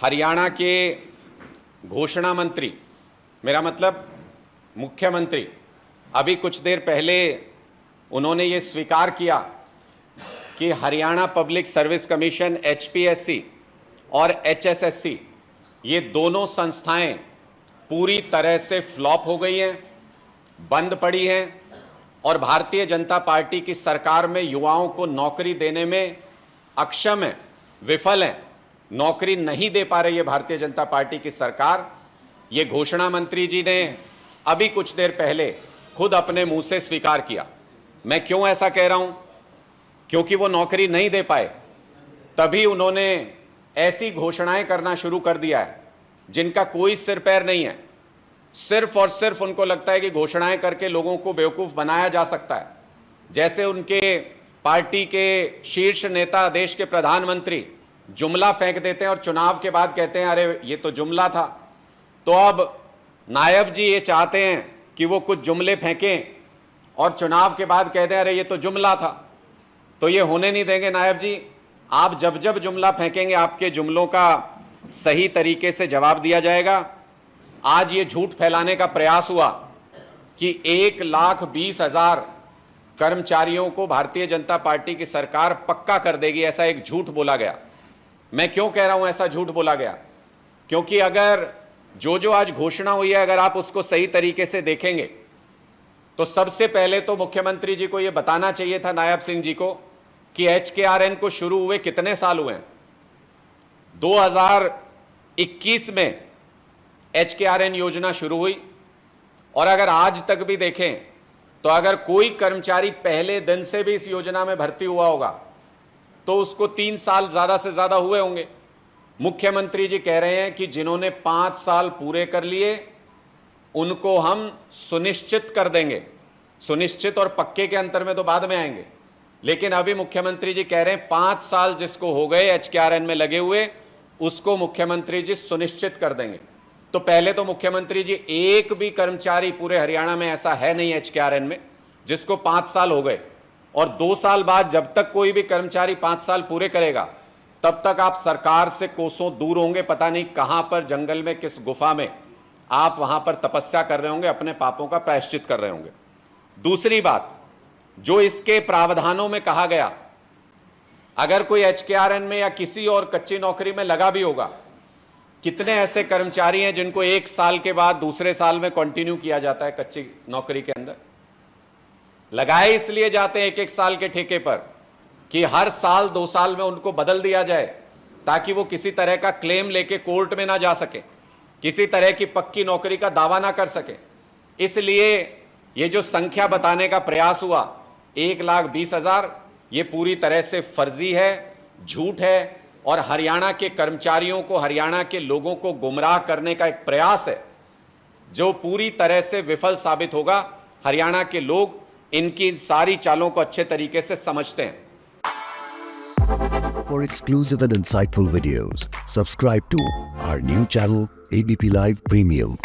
हरियाणा के घोषणा मंत्री, मेरा मतलब मुख्यमंत्री, अभी कुछ देर पहले उन्होंने ये स्वीकार किया कि Haryana public service commission HPSC और एचएसएससी ये दोनों संस्थाएं पूरी तरह से फ्लॉप हो गई हैं, बंद पड़ी हैं और भारतीय जनता पार्टी की सरकार में युवाओं को नौकरी देने में अक्षम है, विफल है, नौकरी नहीं दे पा रही है भारतीय जनता पार्टी की सरकार। ये घोषणा मंत्री जी ने अभी कुछ देर पहले खुद अपने मुंह से स्वीकार किया। मैं क्यों ऐसा कह रहा हूं? क्योंकि वो नौकरी नहीं दे पाए, तभी उन्होंने ऐसी घोषणाएं करना शुरू कर दिया है जिनका कोई सिर पैर नहीं है। सिर्फ और सिर्फ उनको लगता है कि घोषणाएं करके लोगों को बेवकूफ बनाया जा सकता है। जैसे उनके पार्टी के शीर्ष नेता, देश के प्रधानमंत्री जुमला फेंक देते हैं और चुनाव के बाद कहते हैं अरे ये तो जुमला था। तो अब नायब जी ये चाहते हैं कि वो कुछ जुमले फेंकें और चुनाव के बाद कहते हैं अरे ये तो जुमला था। तो ये होने नहीं देंगे नायब जी। आप जब जब जुमला फेंकेंगे आपके जुमलों का सही तरीके से जवाब दिया जाएगा। आज ये झूठ फैलाने का प्रयास हुआ कि 1,20,000 कर्मचारियों को भारतीय जनता पार्टी की सरकार पक्का कर देगी, ऐसा एक झूठ बोला गया। मैं क्यों कह रहा हूं ऐसा झूठ बोला गया? क्योंकि अगर जो आज घोषणा हुई है, अगर आप उसको सही तरीके से देखेंगे तो सबसे पहले तो मुख्यमंत्री जी को यह बताना चाहिए था, नायब सिंह जी को, कि एचकेआरएन को शुरू हुए कितने साल हुए हैं। 2021 में एचकेआरएन योजना शुरू हुई और अगर आज तक भी देखें तो अगर कोई कर्मचारी पहले दिन से भी इस योजना में भर्ती हुआ होगा तो उसको 3 साल ज्यादा से ज्यादा हुए होंगे। मुख्यमंत्री जी कह रहे हैं कि जिन्होंने 5 साल पूरे कर लिए उनको हम सुनिश्चित कर देंगे। सुनिश्चित और पक्के के अंतर में तो बाद में आएंगे, लेकिन अभी मुख्यमंत्री जी कह रहे हैं 5 साल जिसको हो गए एचकेआरएन में लगे हुए उसको मुख्यमंत्री जी सुनिश्चित कर देंगे। तो पहले तो मुख्यमंत्री जी, एक भी कर्मचारी पूरे हरियाणा में ऐसा है नहीं एचकेआरएन में जिसको 5 साल हो गए, और 2 साल बाद जब तक कोई भी कर्मचारी 5 साल पूरे करेगा तब तक आप सरकार से कोसों दूर होंगे। पता नहीं कहां पर, जंगल में, किस गुफा में आप वहां पर तपस्या कर रहे होंगे, अपने पापों का प्रायश्चित कर रहे होंगे। दूसरी बात, जो इसके प्रावधानों में कहा गया, अगर कोई एचकेआरएन में या किसी और कच्ची नौकरी में लगा भी होगा, कितने ऐसे कर्मचारी हैं जिनको 1 साल के बाद दूसरे साल में कंटिन्यू किया जाता है कच्ची नौकरी के अंदर। लगाए इसलिए जाते हैं 1-1 साल के ठेके पर कि हर साल 2 साल में उनको बदल दिया जाए ताकि वो किसी तरह का क्लेम लेके कोर्ट में ना जा सके, किसी तरह की पक्की नौकरी का दावा ना कर सके। इसलिए ये जो संख्या बताने का प्रयास हुआ 1,20,000, ये पूरी तरह से फर्जी है, झूठ है और हरियाणा के कर्मचारियों को, हरियाणा के लोगों को गुमराह करने का एक प्रयास है जो पूरी तरह से विफल साबित होगा। हरियाणा के लोग इनकी सारी चालों को अच्छे तरीके से समझते हैं। For exclusive and insightful videos, subscribe to our new channel ABP Live Premium.